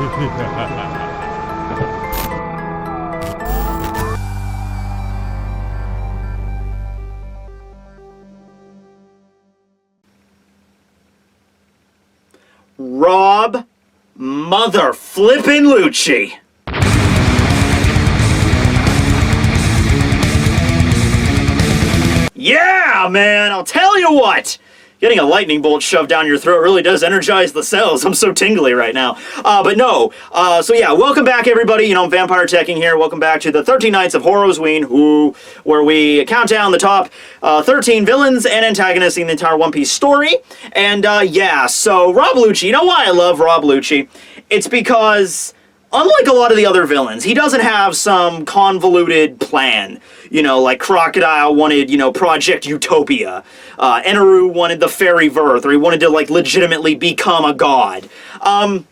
Rob Mother Flippin' Lucci. Yeah, man, I'll tell you what. Getting a lightning bolt shoved down your throat really does energize the cells. I'm so tingly right now. But no. So yeah, welcome back, everybody. You know, I'm Vampire Tekking here. Welcome back to the 13 Nights of HoroWeen, where we count down the top 13 villains and antagonists in the entire One Piece story. And yeah, so Rob Lucci. You know why I love Rob Lucci? It's because, unlike a lot of the other villains, he doesn't have some convoluted plan. You know, like Crocodile wanted, you know, Project Utopia. Eneru wanted the Fairy Verth, or he wanted to, like, legitimately become a god. Rob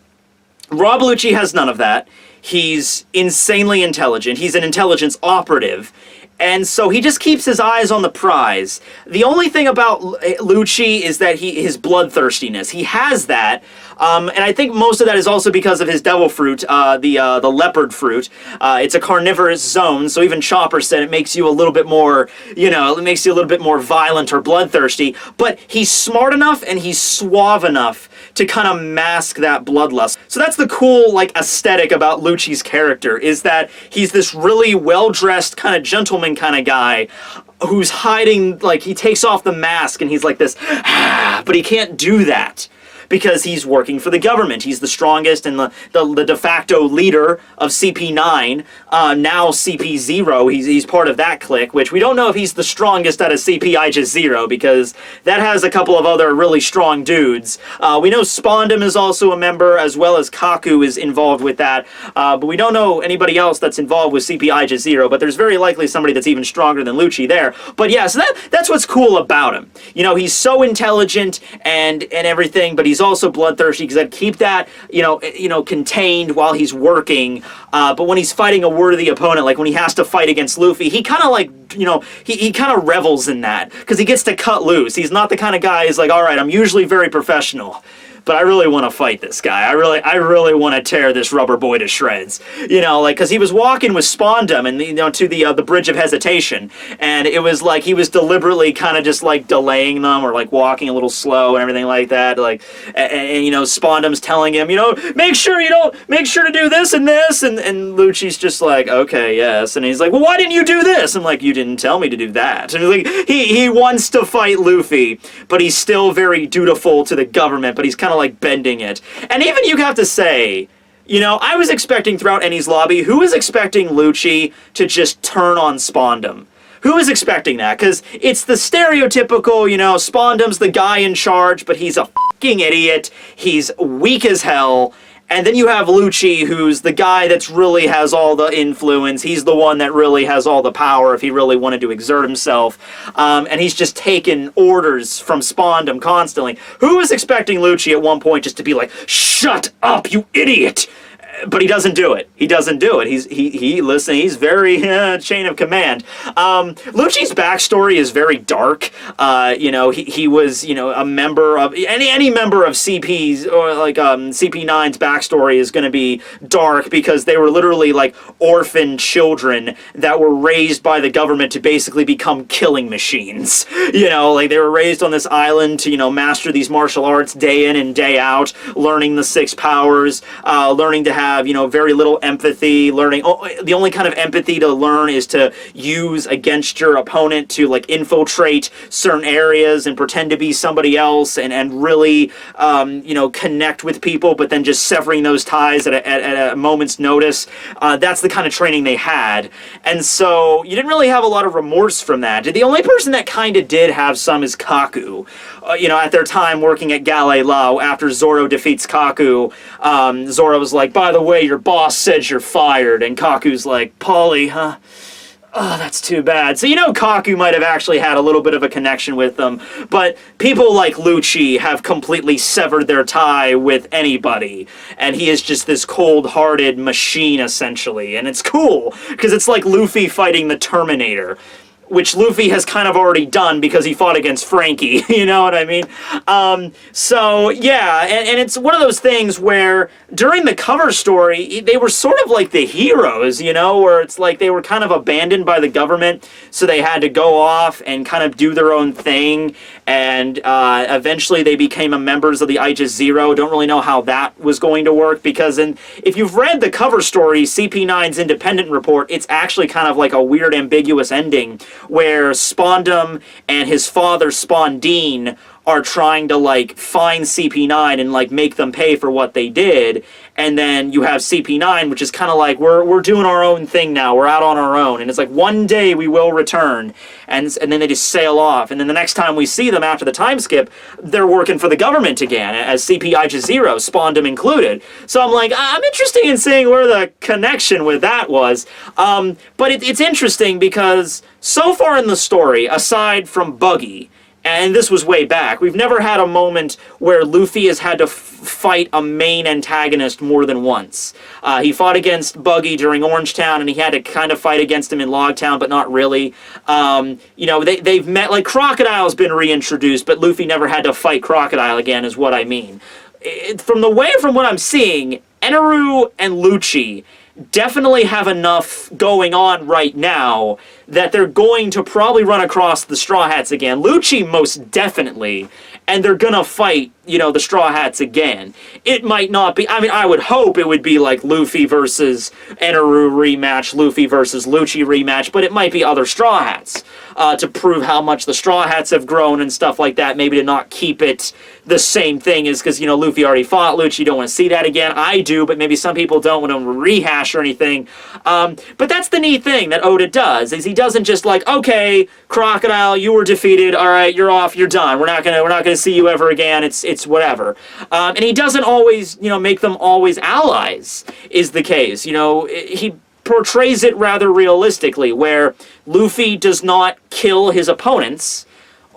Lucci has none of that. He's insanely intelligent. He's an intelligence operative. And so he just keeps his eyes on the prize. The only thing about Lucci is that his bloodthirstiness. He has that. And I think most of that is also because of his devil fruit, the leopard fruit. It's a carnivorous zone, so even Chopper said it makes you a little bit more, you know, it makes you a little bit more violent or bloodthirsty. But he's smart enough and he's suave enough to kind of mask that bloodlust. So that's the cool, like, aesthetic about Lucci's character, is that he's this really well-dressed, kind of gentleman kind of guy who's hiding, like, he takes off the mask and he's like this, but he can't do that because he's working for the government. He's the strongest and the de facto leader of CP9, now CP0. He's part of that clique, which we don't know if he's the strongest out of CPI-0, because that has a couple of other really strong dudes. We know Spondum is also a member, as well as Kaku is involved with that, but we don't know anybody else that's involved with CPI-0, but there's very likely somebody that's even stronger than Lucci there. But yeah, so that's what's cool about him. You know, he's so intelligent and everything, but he's also bloodthirsty, because I'd keep that, you know, contained while he's working. But when he's fighting a worthy opponent, like when he has to fight against Luffy, he kind of, like, you know, he kind of revels in that, because he gets to cut loose. He's not the kind of guy who's like, all right, I'm usually very professional, but I really want to fight this guy. I really want to tear this rubber boy to shreds. You know, like, because he was walking with Spondum and, you know, to the Bridge of Hesitation, and it was like he was deliberately kind of just, like, delaying them, or, like, walking a little slow and everything like that. Like, and you know, Spondum's telling him, you know, make sure to do this, and Lucci's just like, okay, yes. And he's like, well, why didn't you do this? I'm like, you didn't tell me to do that. And like, he wants to fight Luffy, but he's still very dutiful to the government, but he's kind of like bending it. And even you have to say, you know, I was expecting throughout Enies Lobby, who was expecting Lucci to just turn on Spondum? Who was expecting that? Because it's the stereotypical, you know, Spondum's the guy in charge, but he's a fucking idiot. He's weak as hell. And then you have Lucci, who's the guy that's really has all the influence. He's the one that really has all the power if he really wanted to exert himself. And he's just taking orders from Spondum constantly. Who was expecting Lucci at one point just to be like, shut up, you idiot! But he doesn't do it. He doesn't do it. Listen, he's very chain of command. Lucci's backstory is very dark. You know, he was, you know, a member of any member of CP's, or like CP9's backstory is going to be dark, because they were literally like orphan children that were raised by the government to basically become killing machines. You know, like they were raised on this island to, you know, master these martial arts day in and day out, learning the 6 powers, learning to have, you know, very little empathy, learning, the only kind of empathy to learn is to use against your opponent, to like infiltrate certain areas and pretend to be somebody else, and really, you know, connect with people, but then just severing those ties at a moment's notice. That's the kind of training they had. And so you didn't really have a lot of remorse from that. The only person that kind of did have some is Kaku. You know, at their time working at Galley Lao, after Zoro defeats Kaku, Zoro was like, by the way, your boss says you're fired. And Kaku's like, Polly, huh? Oh, that's too bad. So, you know, Kaku might have actually had a little bit of a connection with them, but people like Lucci have completely severed their tie with anybody, and he is just this cold-hearted machine, essentially. And it's cool, because it's like Luffy fighting the Terminator. which Luffy has kind of already done because he fought against Frankie, you know what I mean? So, yeah, and it's one of those things where during the cover story, they were sort of like the heroes, you know, where it's like they were kind of abandoned by the government, so they had to go off and kind of do their own thing, and eventually they became members of the Aegis Zero. Don't really know how that was going to work, because if you've read the cover story, CP9's independent report, it's actually kind of like a weird ambiguous ending where Spondum and his father Spondine are trying to like find CP9 and like make them pay for what they did, and then you have CP9, which is kind of like we're doing our own thing now, we're out on our own, and it's like one day we will return, and then they just sail off, and then the next time we see them after the time skip, they're working for the government again as CP Aegis Zero, Spondum included. So I'm like, I'm interested in seeing where the connection with that was, but it's interesting because so far in the story, aside from Buggy, and this was way back, we've never had a moment where Luffy has had to fight a main antagonist more than once. He fought against Buggy during Orange Town, and he had to kind of fight against him in Log Town, but not really. You know, they've met, like, Crocodile's been reintroduced, but Luffy never had to fight Crocodile again, is what I mean. From what I'm seeing, Eneru and Lucci definitely have enough going on right now that they're going to probably run across the Straw Hats again. Lucci most definitely, and they're gonna fight, you know, the Straw Hats again. It might not be, I mean, I would hope it would be like Luffy versus Eneru rematch, Luffy versus Lucci rematch, but it might be other Straw Hats to prove how much the Straw Hats have grown and stuff like that, maybe to not keep it the same thing as, because, you know, Luffy already fought Lucci, you don't want to see that again. I do, but maybe some people don't want to rehash or anything. But that's the neat thing that Oda does, is he doesn't just like, okay, Crocodile, you were defeated, all right, you're off, you're done. We're not gonna see you ever again. It's whatever. And he doesn't always, you know, make them always allies, is the case. You know, he portrays it rather realistically, where Luffy does not kill his opponents.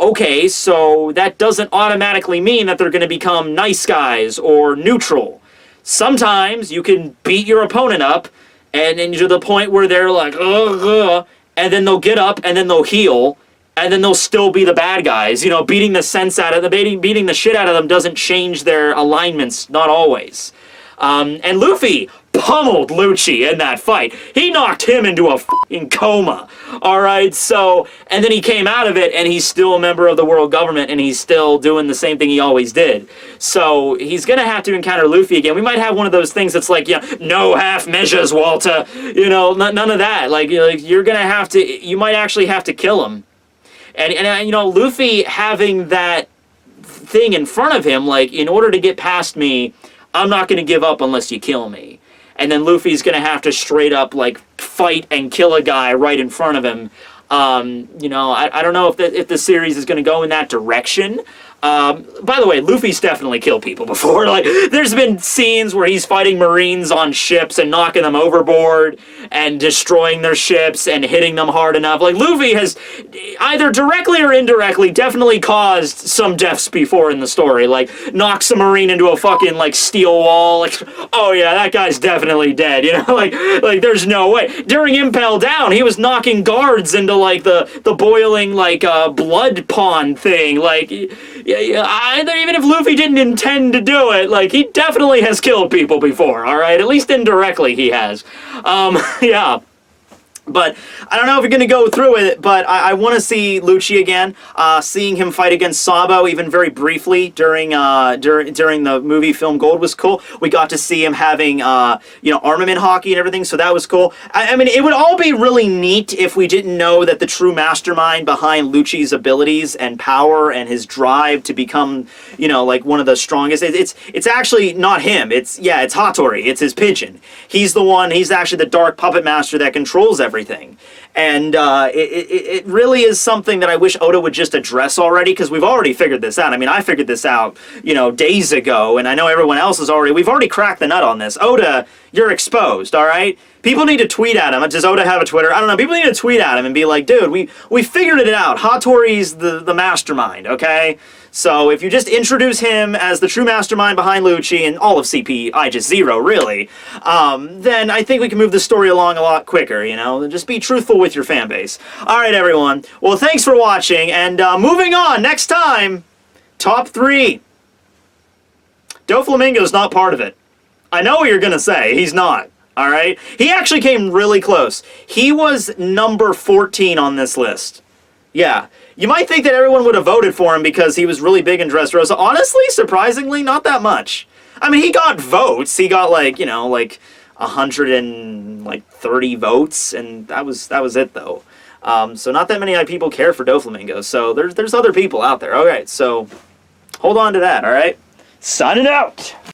Okay, so that doesn't automatically mean that they're going to become nice guys or neutral. Sometimes you can beat your opponent up, and then to the point where they're like, ugh, and then they'll get up, and then they'll heal, and then they'll still be the bad guys. You know, beating the shit out of them doesn't change their alignments, not always. And Luffy pummeled Lucci in that fight. He knocked him into a fucking coma. Alright, so, and then he came out of it, and he's still a member of the world government, and he's still doing the same thing he always did. So, he's gonna have to encounter Luffy again. We might have one of those things that's like, yeah, no half measures, Walter. You know, none of that. Like, you're gonna have to, you might actually have to kill him. And you know, Luffy having that thing in front of him, like, in order to get past me, I'm not gonna give up unless you kill me. And then Luffy's gonna have to straight up, like, fight and kill a guy right in front of him. You know, I don't know if the series is gonna go in that direction. By the way, Luffy's definitely killed people before. Like, there's been scenes where he's fighting Marines on ships and knocking them overboard and destroying their ships and hitting them hard enough. Like, Luffy has either directly or indirectly definitely caused some deaths before in the story. Like, knocks a Marine into a fucking, like, steel wall. Like, oh yeah, that guy's definitely dead, you know? Like there's no way. During Impel Down, he was knocking guards into, like, the boiling, like, blood pond thing. Like, even if Luffy didn't intend to do it, like, he definitely has killed people before, alright? At least indirectly he has. Yeah. But I don't know if you're going to go through it, but I want to see Lucci again. Seeing him fight against Sabo, even very briefly during the movie film Gold was cool. We got to see him having you know, armament hockey and everything, so that was cool. I mean, it would all be really neat if we didn't know that the true mastermind behind Lucci's abilities and power and his drive to become, you know, like one of the strongest. It's actually not him. It's Hattori. It's his pigeon. He's actually the dark puppet master that controls everything. And it really is something that I wish Oda would just address already, because we've already figured this out. I mean, I figured this out, you know, days ago, and I know everyone else has we've already cracked the nut on this. Oda, you're exposed, all right? People need to tweet at him. Does Oda have a Twitter? I don't know. People need to tweet at him and be like, dude, we figured it out. Hattori's the mastermind, okay? So if you just introduce him as the true mastermind behind Lucci and all of CP, just zero, really, then I think we can move the story along a lot quicker, you know? Just be truthful with your fan base. Alright, everyone. Well, thanks for watching, and moving on, next time, top 3. Doflamingo's not part of it. I know what you're gonna say. He's not. Alright? He actually came really close. He was number 14 on this list. Yeah. You might think that everyone would have voted for him because he was really big in Dressrosa. Honestly, surprisingly, not that much. I mean, he got votes. He got, like, you know, like 130 votes, and that was it, though. So not that many people care for Doflamingo. So there's other people out there. Alright, so hold on to that, alright? Signing out!